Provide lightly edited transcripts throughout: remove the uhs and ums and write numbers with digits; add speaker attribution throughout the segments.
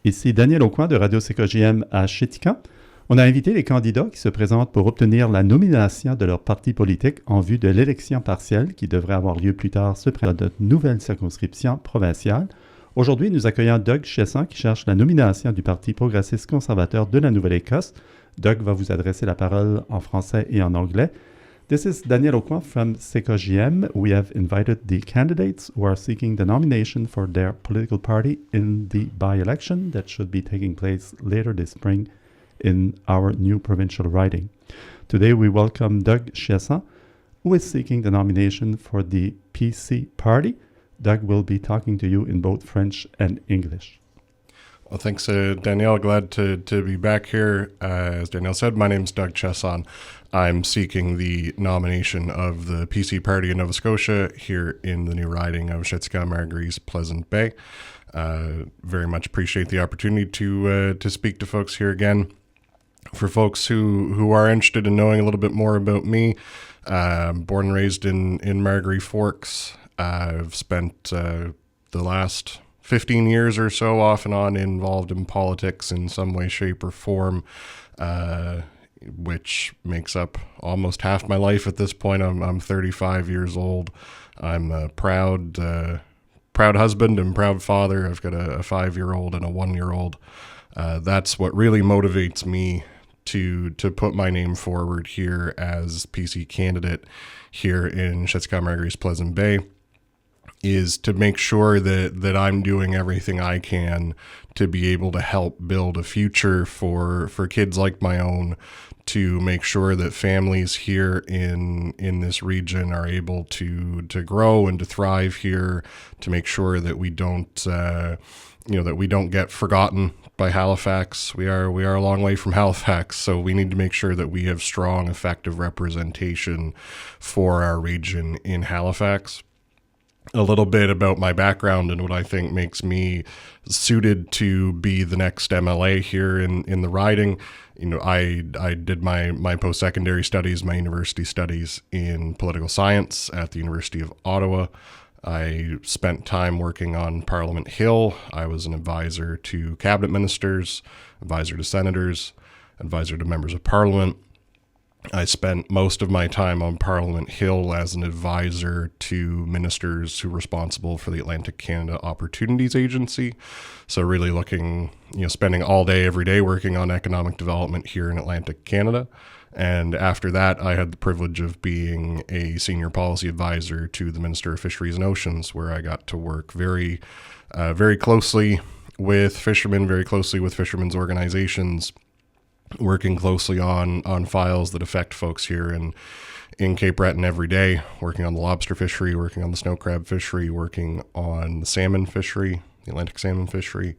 Speaker 1: Ici Daniel Aucoin de Radio CKJM à Chiasson. On a invité les candidats qui se présentent pour obtenir la nomination de leur parti politique en vue de l'élection partielle qui devrait avoir lieu plus tard ce printemps de notre nouvelle circonscription provinciale. Aujourd'hui, nous accueillons Doug Chiasson qui cherche la nomination du Parti Progressiste Conservateur de la Nouvelle-Écosse. Doug va vous adresser la parole en français et en anglais. This is Daniel Aucoin from CKJM. We have invited the candidates who are seeking the nomination for their political party in the by-election that should be taking place later this spring in our new provincial riding. Today we welcome Doug Chiasson, who is seeking the nomination for the PC party. Doug will be talking to you in both French and English.
Speaker 2: Well, thanks, Danielle. Glad to be back here. As Danielle said, my name's Doug Chiasson. I'm seeking the nomination of the PC party in Nova Scotia here in the new riding of Chiasson-Margaries-Pleasant Bay. Very much appreciate the opportunity to speak to folks here again. For folks who are interested in knowing a little bit more about me, born and raised in Margaree Forks. I've spent the last 15 years or so off and on involved in politics in some way, shape, or form, which makes up almost half my life at this point. I'm 35 years old. I'm a proud husband and proud father. I've got a 5-year-old and a 1-year-old. That's what really motivates me to put my name forward here as PC candidate here in Chiasson-Margaries-Pleasant Bay, is to make sure that I'm doing everything I can to be able to help build a future for kids like my own, to make sure that families here in this region are able to grow and to thrive here, to make sure that we don't get forgotten by Halifax. We are a long way from Halifax, so we need to make sure that we have strong, effective representation for our region in Halifax. A little bit about my background and what I think makes me suited to be the next MLA here in the riding. I did my post-secondary studies, my university studies in political science at the University of Ottawa. I spent time working on Parliament Hill. I was an advisor to cabinet ministers, advisor to senators, advisor to members of parliament. I spent most of my time on Parliament Hill as an advisor to ministers who were responsible for the Atlantic Canada Opportunities Agency. So really spending all day, every day working on economic development here in Atlantic Canada. And after that, I had the privilege of being a senior policy advisor to the Minister of Fisheries and Oceans, where I got to work very closely with fishermen, very closely with fishermen's organizations, working closely on files that affect folks here in Cape Breton every day, working on the lobster fishery, working on the snow crab fishery, working on the salmon fishery, the Atlantic salmon fishery.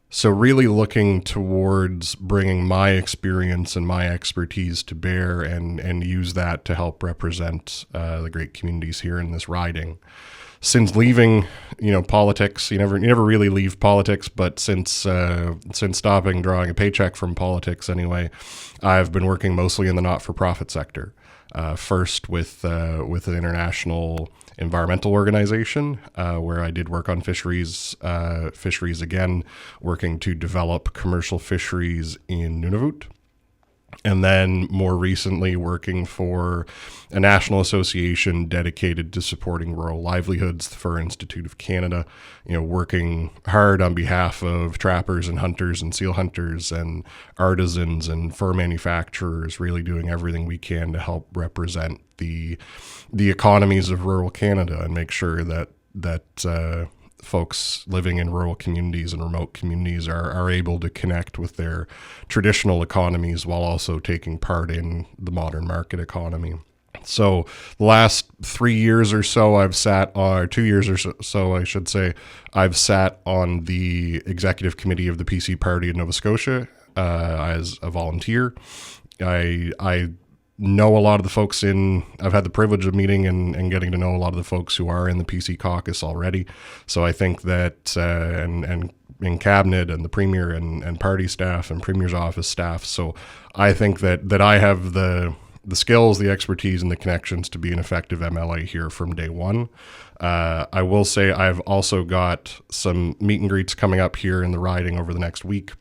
Speaker 2: So really looking towards bringing my experience and my expertise to bear and use that to help represent the great communities here in this riding. Since leaving, politics, you never really leave politics, but since stopping drawing a paycheck from politics anyway, I've been working mostly in the not-for-profit sector. First with an international environmental organization where I did work on fisheries again, working to develop commercial fisheries in Nunavut. And then more recently working for a national association dedicated to supporting rural livelihoods, the Fur Institute of Canada, working hard on behalf of trappers and hunters and seal hunters and artisans and fur manufacturers, really doing everything we can to help represent the economies of rural Canada and make sure that folks living in rural communities and remote communities are able to connect with their traditional economies while also taking part in the modern market economy. So the last 3 years or so, I've sat, or 2 years or so, I should say, I've sat on the executive committee of the PC party in Nova Scotia as a volunteer. I know a lot of the folks I've had the privilege of meeting and getting to know a lot of the folks who are in the PC caucus already. So I think that, and in cabinet and the premier and party staff and premier's office staff. So I think that I have the the skills, the expertise, and the connections to be an effective MLA here from day one. I will say I've also got some meet and greets coming up here in the riding over the next week.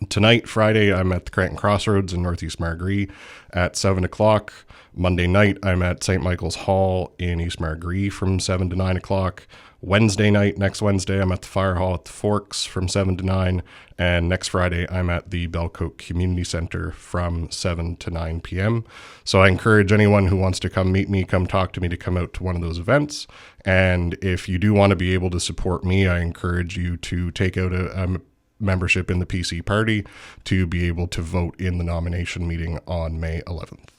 Speaker 2: Tonight, Friday, I'm at the Cranton Crossroads in Northeast Margaree at 7 o'clock. Monday night, I'm at St. Michael's Hall in East Margaree from 7 to 9 o'clock. Wednesday night, next Wednesday, I'm at the Fire Hall at the Forks from 7 to 9. And next Friday, I'm at the Belcote Community Center from 7 to 9 p.m. So I encourage anyone who wants to come meet me, come talk to me, to come out to one of those events. And if you do want to be able to support me, I encourage you to take out a membership in the PC Party to be able to vote in the nomination meeting on May 11th.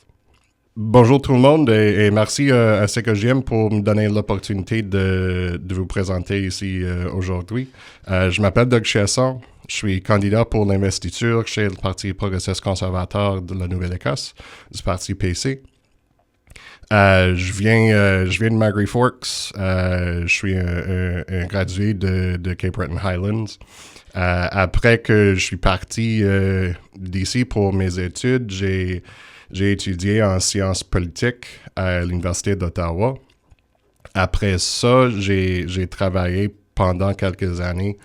Speaker 2: Bonjour tout le monde et merci à CKJM pour me donner l'opportunité de vous présenter ici aujourd'hui. Je m'appelle Doug Chiasson, je suis candidat pour l'investiture chez le Parti Progressiste Conservateur de la Nouvelle-Écosse, du Parti PC. Je viens de Margaree Forks, je suis un gradué de Cape Breton Highlands. Après que je suis parti d'ici pour mes études, j'ai étudié en sciences politiques à l'Université d'Ottawa. Après ça, j'ai travaillé pendant quelques années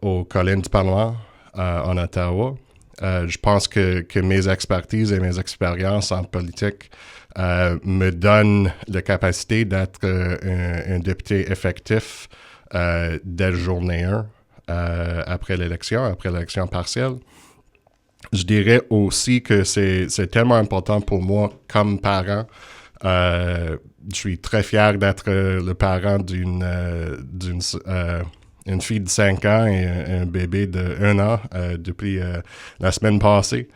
Speaker 2: au Collège du Parlement en Ottawa. Je pense que mes expertises et mes expériences en politique me donnent la capacité d'être un député effectif dès journée 1 après l'élection partielle. Je dirais aussi que c'est tellement important pour moi comme parent. Je suis très fier d'être le parent d'une fille de 5 ans et un bébé de 1 an depuis la semaine passée.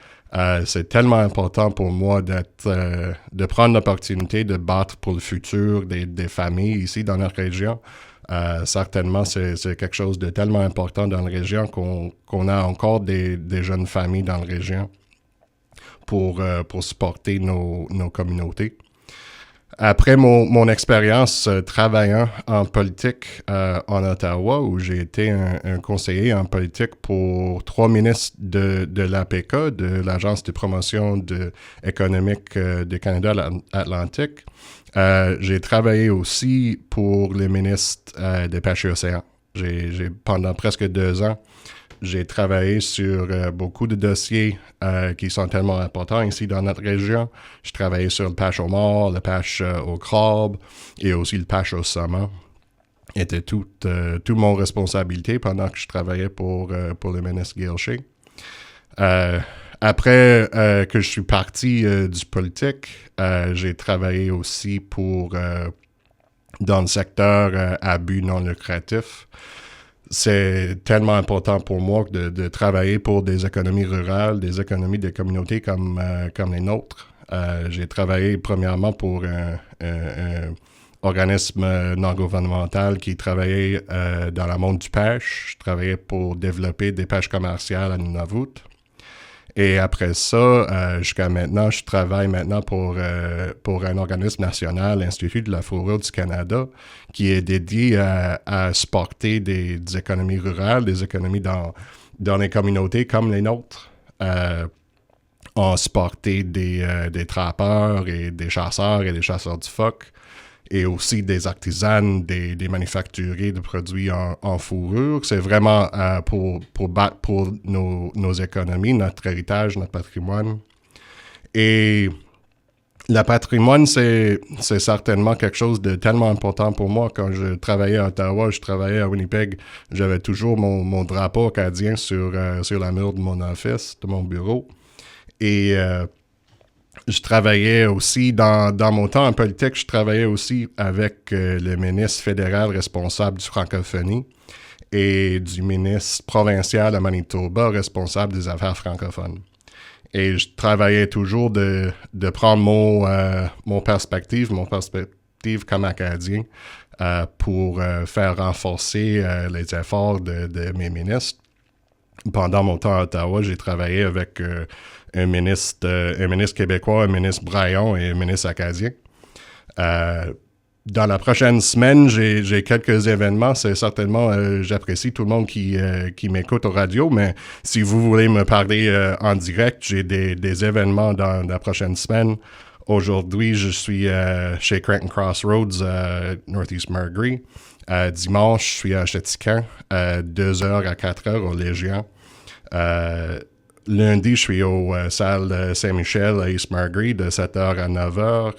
Speaker 2: C'est tellement important pour moi de prendre l'opportunité de battre pour le futur des familles ici dans notre région. Certainement, c'est quelque chose de tellement important dans la région qu'on a encore des jeunes familles dans la région pour supporter nos communautés. Après mon expérience travaillant en politique en Ottawa, où j'ai été un conseiller en politique pour 3 ministres de l'APK, de l'Agence de promotion économique du Canada Atlantique, j'ai travaillé aussi pour le ministre des Pêches et Océans. Pendant presque 2 ans, j'ai travaillé sur beaucoup de dossiers qui sont tellement importants ici dans notre région. J'ai travaillé sur le pêche au mort, le pêche au crabe et aussi le pêche au saumon. C'était toute mon responsabilité pendant que je travaillais pour le ministre Gilshay. Après que je suis parti du politique, j'ai travaillé aussi dans le secteur à but non lucratif. C'est tellement important pour moi de travailler pour des économies rurales, des économies des communautés comme les nôtres. J'ai travaillé premièrement pour un organisme non gouvernemental qui travaillait dans le monde du pêche. Je travaillais pour développer des pêches commerciales à Nunavut. Et après ça, jusqu'à maintenant, je travaille maintenant pour un organisme national, l'Institut de la fourrure du Canada, qui est dédié à supporter des économies rurales, des économies dans les communautés comme les nôtres, en supporter des trappeurs et des chasseurs du phoque, et aussi des artisans, des manufacturiers de produits en fourrure. C'est vraiment pour battre pour nos économies, notre héritage, notre patrimoine. Et le patrimoine, c'est certainement quelque chose de tellement important pour moi. Quand je travaillais à Ottawa, je travaillais à Winnipeg, j'avais toujours mon drapeau acadien sur la mur de mon office, de mon bureau. Et je travaillais aussi, dans mon temps en politique, je travaillais aussi avec le ministre fédéral responsable du francophonie et du ministre provincial à Manitoba responsable des affaires francophones. Et je travaillais toujours de prendre mon perspective comme Acadien pour faire renforcer les efforts de mes ministres. Pendant mon temps à Ottawa, j'ai travaillé avec un ministre québécois, un ministre Braillon et un ministre acadien. dans la prochaine semaine, j'ai quelques événements. C'est certainement, j'apprécie tout le monde qui m'écoute au radio, mais si vous voulez me parler en direct, j'ai des événements dans la prochaine semaine. Aujourd'hui, je suis chez Creighton Crossroads, Northeast Margerie. Dimanche, je suis à Chiasson, 2h à 4h au Légion. Lundi, je suis au salle Saint-Michel à East Margerie de 7h à 9h.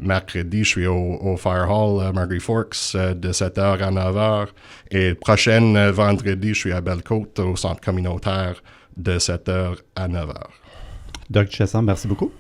Speaker 2: Mercredi, je suis au Fire Hall Margerie Forks de 7h à 9h. Et prochaine vendredi, je suis à Belle-Côte au centre communautaire de 7h à 9h.
Speaker 1: Dr. Chiasson, merci beaucoup.